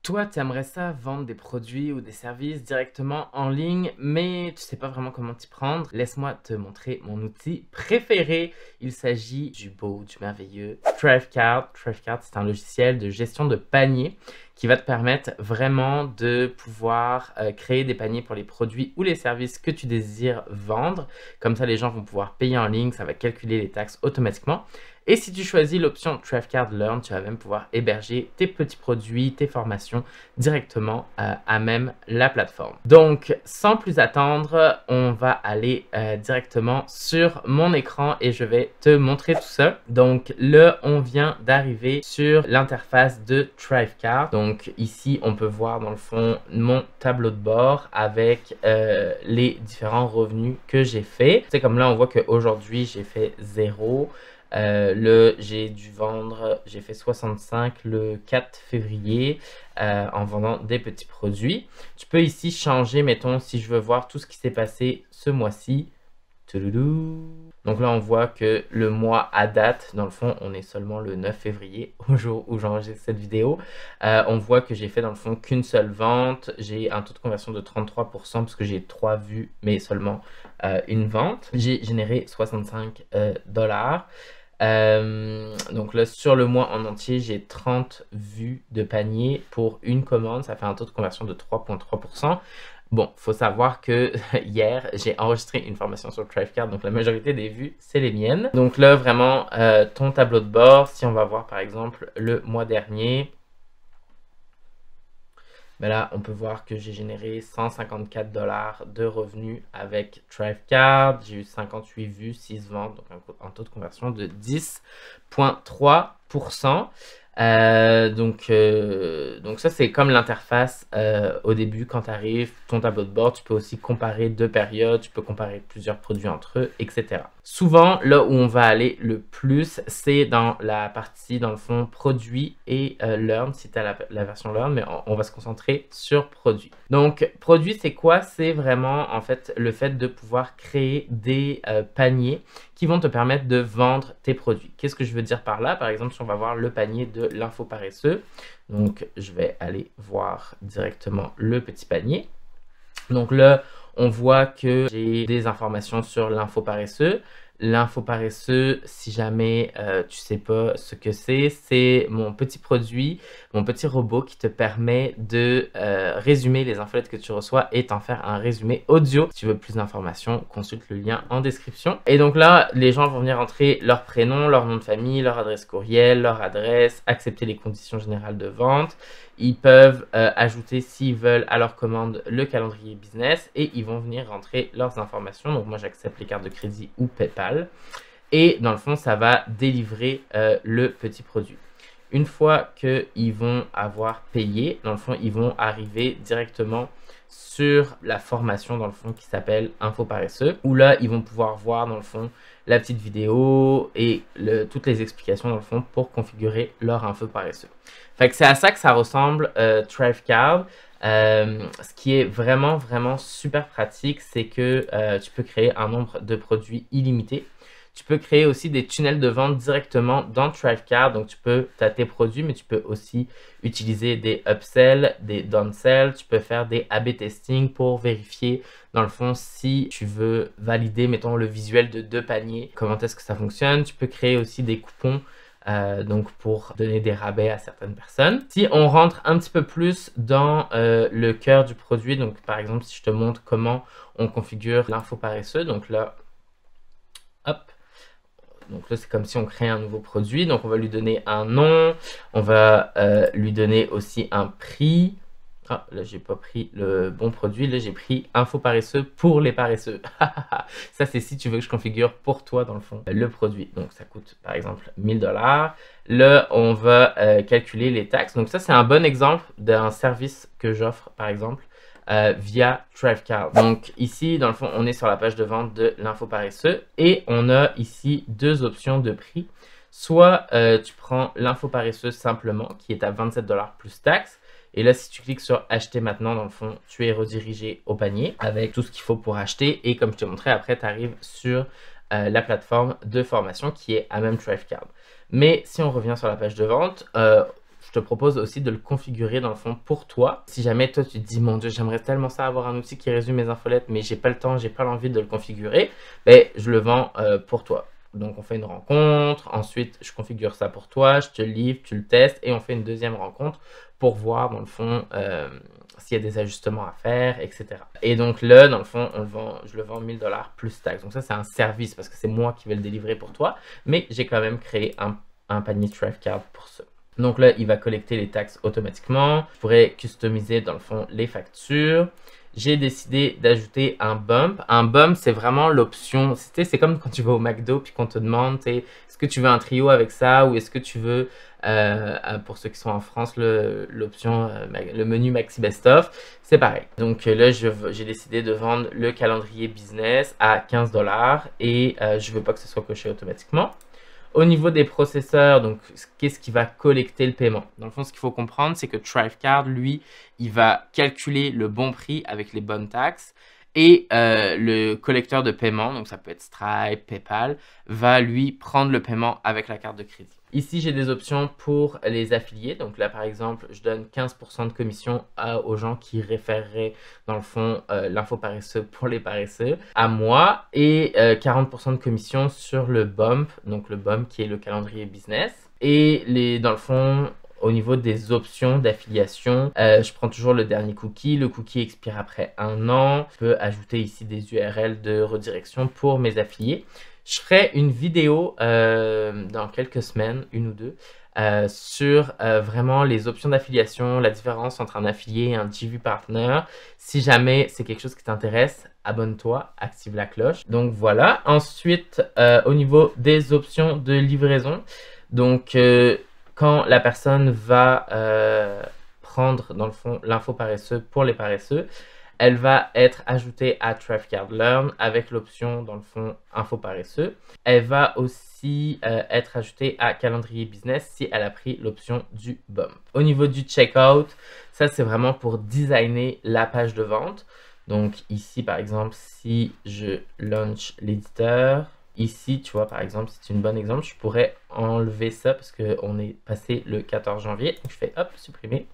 Toi, tu aimerais ça vendre des produits ou des services directement en ligne, mais tu sais pas vraiment comment t'y prendre. Laisse-moi te montrer mon outil préféré. Il s'agit du beau, du merveilleux Thrivecart. Thrivecart, c'est un logiciel de gestion de panier qui va te permettre vraiment de pouvoir créer des paniers pour les produits ou les services que tu désires vendre. Comme ça, les gens vont pouvoir payer en ligne, ça va calculer les taxes automatiquement. Et si tu choisis l'option Thrivecart Learn, tu vas même pouvoir héberger tes petits produits, tes formations directement à même la plateforme. Donc, sans plus attendre, on va aller directement sur mon écran et je vais te montrer tout ça. Donc, là, on vient d'arriver sur l'interface de Thrivecart. Donc, ici, on peut voir dans le fond mon tableau de bord avec les différents revenus que j'ai fait. C'est comme là, on voit qu'aujourd'hui, j'ai fait 0. J'ai dû vendre, j'ai fait 65 le 4 février en vendant des petits produits. Tu peux ici changer, mettons, si je veux voir tout ce qui s'est passé ce mois-ci. Donc là, on voit que le mois à date, dans le fond, on est seulement le 9 février, au jour où j'enregistre cette vidéo. On voit que j'ai fait dans le fond qu'une seule vente. J'ai un taux de conversion de 33% parce que j'ai 3 vues, mais seulement une vente. J'ai généré 65 dollars. Donc là, sur le mois en entier, j'ai 30 vues de panier pour une commande. Ça fait un taux de conversion de 3,3%. Bon, faut savoir que hier, j'ai enregistré une formation sur Thrivecart, donc la majorité des vues, c'est les miennes. Donc là, vraiment, ton tableau de bord, si on va voir par exemple le mois dernier, ben là, on peut voir que j'ai généré 154 dollars de revenus avec Thrivecart. J'ai eu 58 vues, 6 ventes, donc un taux de conversion de 10,3%. Donc ça, c'est comme l'interface au début quand tu arrives, ton tableau de bord. Tu peux aussi comparer deux périodes, tu peux comparer plusieurs produits entre eux, etc. Souvent, là où on va aller le plus, c'est dans la partie, dans le fond, produit et learn, si tu as la version learn, mais on va se concentrer sur produit. Donc, produit, c'est quoi? C'est vraiment, en fait, le fait de pouvoir créer des paniers qui vont te permettre de vendre tes produits. Qu'est-ce que je veux dire par là? Par exemple, si on va voir le panier de l'info paresseux, donc je vais aller voir directement le petit panier. Donc là, on voit que j'ai des informations sur l'info paresseux. L'info paresseux, si jamais tu sais pas ce que c'est mon petit produit, mon petit robot qui te permet de résumer les infolettes que tu reçois et t'en faire un résumé audio. Si tu veux plus d'informations, consulte le lien en description. Et donc là, les gens vont venir entrer leur prénom, leur nom de famille, leur adresse courriel, leur adresse, accepter les conditions générales de vente. Ils peuvent ajouter, s'ils veulent, à leur commande le calendrier business et ils vont venir rentrer leurs informations. Donc moi, j'accepte les cartes de crédit ou PayPal. Et dans le fond, ça va délivrer le petit produit. Une fois qu'ils vont avoir payé, dans le fond, ils vont arriver directement sur la formation, dans le fond, qui s'appelle Info Paresseux, où là, ils vont pouvoir voir, dans le fond, la petite vidéo et toutes les explications, dans le fond, pour configurer leur Info Paresseux. Fait que c'est à ça que ça ressemble, Thrivecart. Ce qui est vraiment, vraiment super pratique, c'est que tu peux créer un nombre de produits illimité. Tu peux créer aussi des tunnels de vente directement dans Thrivecart. Donc, tu as tes produits, mais tu peux aussi utiliser des upsells, des downsells. Tu peux faire des A/B testing pour vérifier, dans le fond, si tu veux valider, mettons, le visuel de 2 paniers, comment est-ce que ça fonctionne. Tu peux créer aussi des coupons, donc pour donner des rabais à certaines personnes. Si on rentre un petit peu plus dans le cœur du produit, donc par exemple, si je te montre comment on configure l'info paresseux, donc là, hop. Donc là, c'est comme si on crée un nouveau produit. Donc, on va lui donner un nom. On va lui donner aussi un prix. Ah, là, j'ai pas pris le bon produit. Là, j'ai pris info paresseux pour les paresseux. Ça, c'est si tu veux que je configure pour toi, dans le fond, le produit. Donc, ça coûte, par exemple, 1000 $. Là, on va calculer les taxes. Donc, ça, c'est un bon exemple d'un service que j'offre, par exemple, via Thrivecart. Donc ici, dans le fond, on est sur la page de vente de l'info paresseux et on a ici deux options de prix. Soit tu prends l'info paresseux simplement qui est à 27 $ plus taxes. Et là, si tu cliques sur acheter maintenant, dans le fond, tu es redirigé au panier avec tout ce qu'il faut pour acheter. Et comme je t'ai montré, après, tu arrives sur la plateforme de formation qui est à même Thrivecart. Mais si on revient sur la page de vente, je te propose aussi de le configurer dans le fond pour toi. Si jamais toi tu te dis mon Dieu, j'aimerais tellement ça avoir un outil qui résume mes infolettes, mais j'ai pas le temps, j'ai pas l'envie de le configurer, ben je le vends pour toi. Donc on fait une rencontre, ensuite je configure ça pour toi, je te livre, tu le testes et on fait une deuxième rencontre pour voir dans le fond s'il y a des ajustements à faire, etc. Et donc là, dans le fond, je le vends 1000 $ plus taxes. Donc ça, c'est un service parce que c'est moi qui vais le délivrer pour toi, mais j'ai quand même créé un panier Thrivecart pour ça. Donc là, il va collecter les taxes automatiquement. Je pourrais customiser dans le fond les factures. J'ai décidé d'ajouter un bump. Un bump, c'est vraiment l'option. C'est comme quand tu vas au McDo puis qu'on te demande, est-ce que tu veux un trio avec ça ou est-ce que tu veux, pour ceux qui sont en France, l'option, le menu Maxi Best Of. C'est pareil. Donc là, j'ai décidé de vendre le calendrier business à 15 $ et je veux pas que ce soit coché automatiquement. Au niveau des processeurs, donc qu'est-ce qui va collecter le paiement? Dans le fond, ce qu'il faut comprendre, c'est que Thrivecart, lui, il va calculer le bon prix avec les bonnes taxes et le collecteur de paiement, donc ça peut être Stripe, PayPal, va lui prendre le paiement avec la carte de crédit. Ici, j'ai des options pour les affiliés. Donc là, par exemple, je donne 15% de commission aux gens qui référeraient, dans le fond, l'info paresseux pour les paresseux à moi et 40% de commission sur le bump, donc le bump qui est le calendrier business. Et dans le fond, au niveau des options d'affiliation, je prends toujours le dernier cookie. Le cookie expire après 1 an. Je peux ajouter ici des URL de redirection pour mes affiliés. Je ferai une vidéo dans quelques semaines, 1 ou 2, sur vraiment les options d'affiliation, la différence entre un affilié et un JV Partner. Si jamais c'est quelque chose qui t'intéresse, abonne-toi, active la cloche. Donc voilà. Ensuite, au niveau des options de livraison, donc quand la personne va prendre dans le fond l'info paresseux pour les paresseux, elle va être ajoutée à Thrivecart Learn avec l'option dans le fond info paresseux. Elle va aussi être ajoutée à calendrier business si elle a pris l'option du bump. Au niveau du checkout, ça c'est vraiment pour designer la page de vente. Donc ici par exemple, si je launch l'éditeur, ici tu vois par exemple, c'est une bonne exemple, je pourrais enlever ça parce qu'on est passé le 14 janvier. Donc je fais hop, supprimer.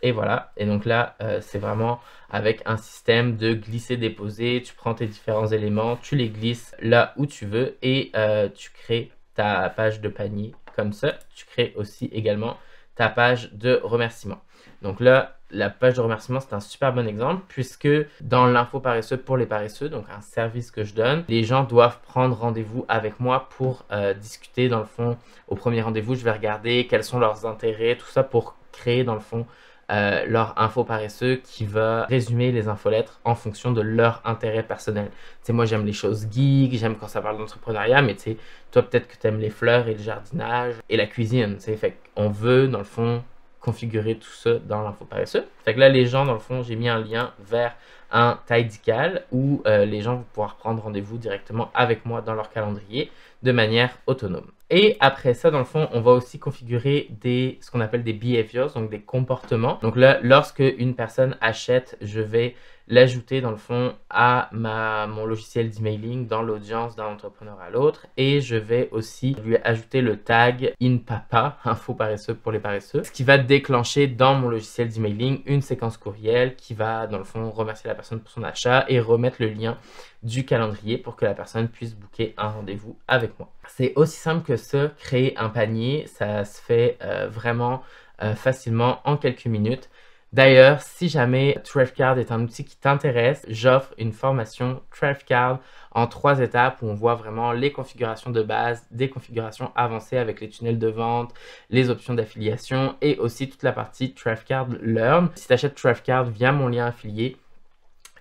Et voilà, et donc là, c'est vraiment avec un système de glisser-déposer. Tu prends tes différents éléments, tu les glisses là où tu veux et tu crées ta page de panier comme ça. Tu crées aussi également ta page de remerciement. Donc là, la page de remerciement, c'est un super bon exemple puisque dans l'info paresseux pour les paresseux, donc un service que je donne, les gens doivent prendre rendez-vous avec moi pour discuter dans le fond. Au premier rendez-vous, je vais regarder quels sont leurs intérêts, tout ça pour créer dans le fond leur info paresseux qui va résumer les infolettres en fonction de leur intérêt personnel. Tu sais, moi j'aime les choses geeks, j'aime quand ça parle d'entrepreneuriat, mais tu sais, toi peut-être que tu aimes les fleurs et le jardinage et la cuisine, tu sais, fait qu'on veut dans le fond configurer tout ça dans l'info paresseux. Fait que là les gens dans le fond, j'ai mis un lien vers un Tidycal où les gens vont pouvoir prendre rendez-vous directement avec moi dans leur calendrier de manière autonome. Et après ça, dans le fond, on va aussi configurer ce qu'on appelle des behaviors, donc des comportements. Donc là, lorsque une personne achète, je vais l'ajouter dans le fond à mon logiciel d'emailing dans l'audience d'un entrepreneur à l'autre. Et je vais aussi lui ajouter le tag InPapa, info paresseux pour les paresseux, ce qui va déclencher dans mon logiciel d'emailing une séquence courriel qui va dans le fond remercier la personne pour son achat et remettre le lien du calendrier pour que la personne puisse booker un rendez-vous avec moi. C'est aussi simple que ça, créer un panier, ça se fait vraiment facilement en quelques minutes. D'ailleurs, si jamais Thrivecart est un outil qui t'intéresse, j'offre une formation Thrivecart en 3 étapes où on voit vraiment les configurations de base, des configurations avancées avec les tunnels de vente, les options d'affiliation et aussi toute la partie Thrivecart Learn. Si tu achètes Thrivecart via mon lien affilié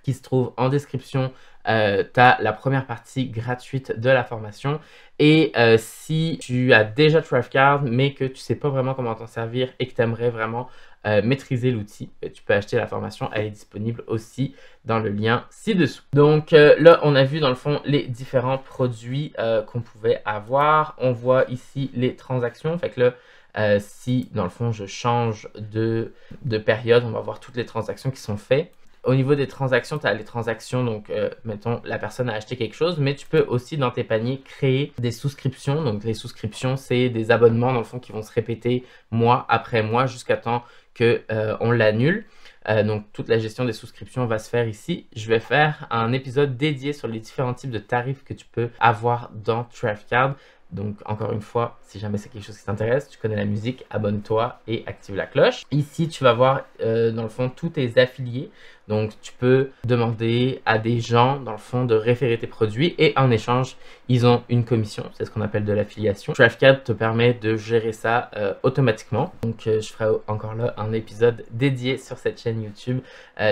qui se trouve en description, tu as la première partie gratuite de la formation. Et si tu as déjà Thrivecart mais que tu ne sais pas vraiment comment t'en servir et que tu aimerais vraiment maîtriser l'outil, tu peux acheter la formation, elle est disponible aussi dans le lien ci-dessous. Donc là, on a vu dans le fond les différents produits qu'on pouvait avoir. On voit ici les transactions. Fait que là, si dans le fond je change de période, on va voir toutes les transactions qui sont faites. Au niveau des transactions, tu as les transactions, donc mettons la personne a acheté quelque chose, mais tu peux aussi dans tes paniers créer des souscriptions. Donc les souscriptions, c'est des abonnements dans le fond qui vont se répéter mois après mois jusqu'à temps que on l'annule. Donc toute la gestion des souscriptions va se faire ici. Je vais faire un épisode dédié sur les différents types de tarifs que tu peux avoir dans Thrivecard. Donc encore une fois, si jamais c'est quelque chose qui t'intéresse, tu connais la musique, abonne-toi et active la cloche. Ici, tu vas voir dans le fond tous tes affiliés. Donc tu peux demander à des gens dans le fond de référer tes produits et en échange, ils ont une commission. C'est ce qu'on appelle de l'affiliation. Thrivecard te permet de gérer ça automatiquement. Donc je ferai encore là un épisode dédié sur cette chaîne YouTube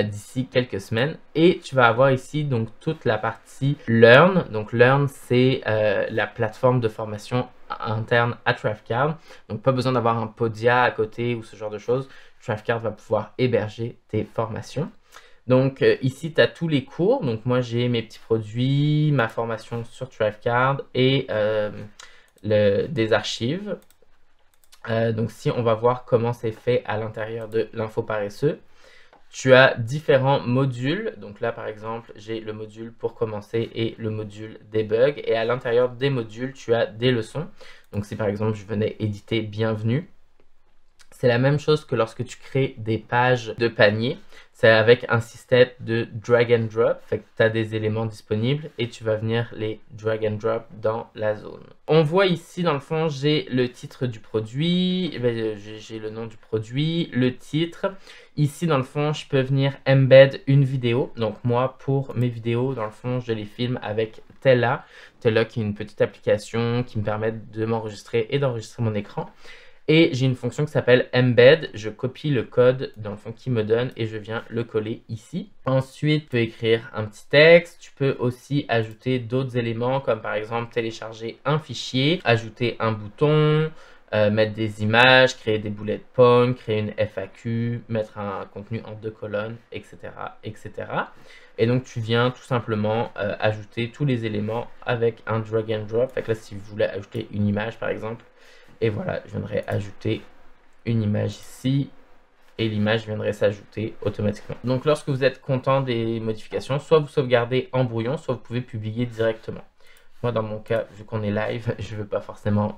d'ici quelques semaines. Et tu vas avoir ici donc toute la partie Learn. Donc Learn, c'est la plateforme de formation interne à Thrivecard. Donc pas besoin d'avoir un Podia à côté ou ce genre de choses. Thrivecard va pouvoir héberger tes formations. Donc ici, tu as tous les cours. Donc moi, j'ai mes petits produits, ma formation sur Thrivecard et des archives. Donc si on va voir comment c'est fait à l'intérieur de l'info paresseux, tu as différents modules. Donc là, par exemple, j'ai le module pour commencer et le module debug. Et à l'intérieur des modules, tu as des leçons. Donc si par exemple, je venais éditer bienvenue, c'est la même chose que lorsque tu crées des pages de panier. C'est avec un système de drag and drop. Fait que tu as des éléments disponibles et tu vas venir les drag and drop dans la zone. On voit ici, dans le fond, j'ai le titre du produit. J'ai le nom du produit, le titre. Ici, dans le fond, je peux venir embed une vidéo. Donc moi, pour mes vidéos, dans le fond, je les filme avec Tella. Tella qui est une petite application qui me permet de m'enregistrer et d'enregistrer mon écran. Et j'ai une fonction qui s'appelle embed. Je copie le code dans le fond qui me donne et je viens le coller ici. Ensuite, tu peux écrire un petit texte. Tu peux aussi ajouter d'autres éléments comme par exemple télécharger un fichier, ajouter un bouton, mettre des images, créer des bullet points, créer une FAQ, mettre un contenu en 2 colonnes, etc., etc. Et donc, tu viens tout simplement ajouter tous les éléments avec un drag and drop. Fait que là, si vous voulez ajouter une image par exemple, et voilà, je viendrai ajouter une image ici et l'image viendrait s'ajouter automatiquement. Donc lorsque vous êtes content des modifications, soit vous sauvegardez en brouillon, soit vous pouvez publier directement. Moi dans mon cas, vu qu'on est live, je ne veux pas forcément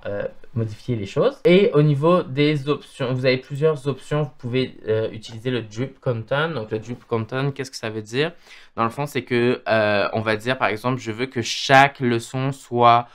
modifier les choses. Et au niveau des options, vous avez plusieurs options. Vous pouvez utiliser le drip content. Donc le drip content, qu'est-ce que ça veut dire? Dans le fond, c'est que on va dire par exemple, je veux que chaque leçon soit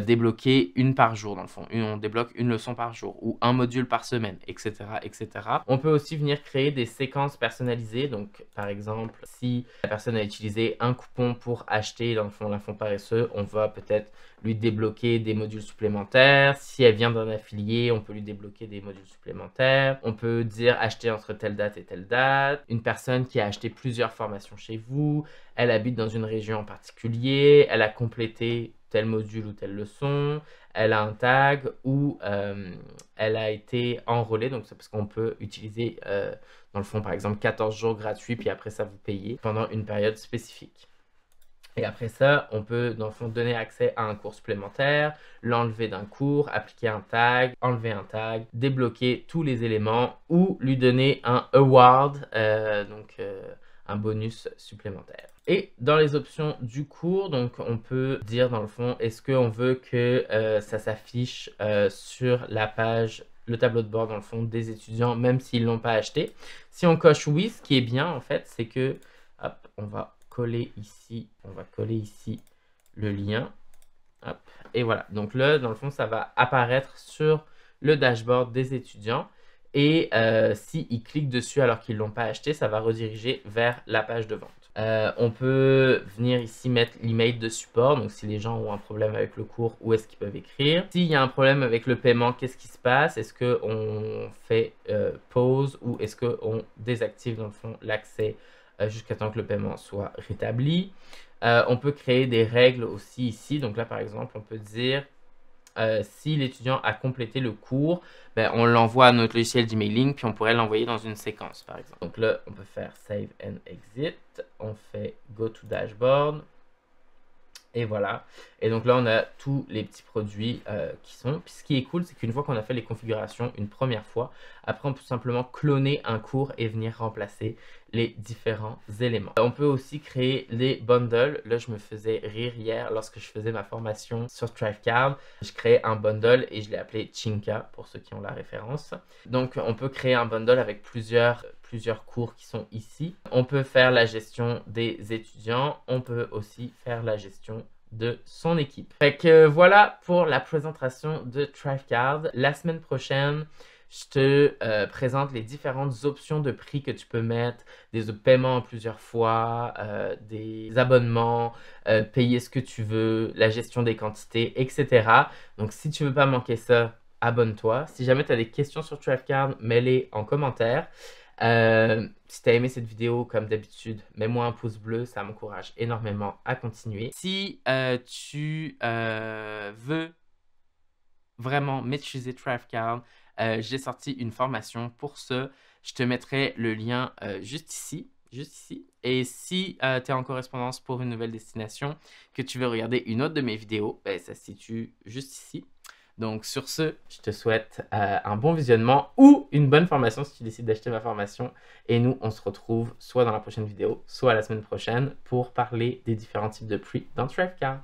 débloquer une par jour dans le fond. On débloque une leçon par jour ou un module par semaine, etc., etc. On peut aussi venir créer des séquences personnalisées. Donc, par exemple, si la personne a utilisé un coupon pour acheter dans le fond l'info paresseux, on va peut-être lui débloquer des modules supplémentaires. Si elle vient d'un affilié, on peut lui débloquer des modules supplémentaires. On peut dire acheter entre telle date et telle date. Une personne qui a acheté plusieurs formations chez vous, elle habite dans une région en particulier, elle a complété tel module ou telle leçon, elle a un tag ou elle a été enrôlée. Donc c'est parce qu'on peut utiliser dans le fond par exemple 14 jours gratuits puis après ça vous payez pendant une période spécifique. Et après ça, on peut dans le fond donner accès à un cours supplémentaire, l'enlever d'un cours, appliquer un tag, enlever un tag, débloquer tous les éléments ou lui donner un award, un bonus supplémentaire. Et dans les options du cours, donc on peut dire dans le fond, est-ce qu'on veut que ça s'affiche sur la page, le tableau de bord dans le fond des étudiants, même s'ils ne l'ont pas acheté. Si on coche oui, ce qui est bien en fait, c'est que, hop, on va coller ici le lien. Hop, et voilà, donc là, dans le fond, ça va apparaître sur le dashboard des étudiants. Et s'ils cliquent dessus alors qu'ils ne l'ont pas acheté, ça va rediriger vers la page de vente. On peut venir ici mettre l'email de support. Donc si les gens ont un problème avec le cours, où est-ce qu'ils peuvent écrire? S'il y a un problème avec le paiement, qu'est-ce qui se passe? Est-ce qu'on fait pause ou est-ce qu'on désactive dans le fond l'accès jusqu'à temps que le paiement soit rétabli? On peut créer des règles aussi ici. Donc là par exemple, on peut dire si l'étudiant a complété le cours, ben, on l'envoie à notre logiciel d'emailing, puis on pourrait l'envoyer dans une séquence, par exemple. Donc là, on peut faire Save and Exit. On fait Go to Dashboard. Et voilà. Et donc là, on a tous les petits produits qui sont. Puis ce qui est cool, c'est qu'une fois qu'on a fait les configurations une première fois, après, on peut simplement cloner un cours et venir remplacer les différents éléments. On peut aussi créer les bundles. Là, je me faisais rire hier lorsque je faisais ma formation sur Thrivecard. Je créais un bundle et je l'ai appelé Chinka pour ceux qui ont la référence. Donc, on peut créer un bundle avec plusieurs cours qui sont ici. On peut faire la gestion des étudiants. On peut aussi faire la gestion de son équipe. Fait que voilà pour la présentation de Thrivecard. La semaine prochaine, je te présente les différentes options de prix que tu peux mettre, des paiements en plusieurs fois, des abonnements, payer ce que tu veux, la gestion des quantités, etc. Donc, si tu veux pas manquer ça, abonne-toi. Si jamais tu as des questions sur Thrivecard, mets-les en commentaire. Si tu as aimé cette vidéo, comme d'habitude, mets-moi un pouce bleu, ça m'encourage énormément à continuer. Si tu veux vraiment maîtriser Thrivecard, j'ai sorti une formation pour ça. Je te mettrai le lien juste ici. Et si tu es en correspondance pour une nouvelle destination, que tu veux regarder une autre de mes vidéos, ben, ça se situe juste ici. Donc sur ce, je te souhaite un bon visionnement ou une bonne formation si tu décides d'acheter ma formation. Et nous, on se retrouve soit dans la prochaine vidéo, soit la semaine prochaine pour parler des différents types de prix dans Thrivecard.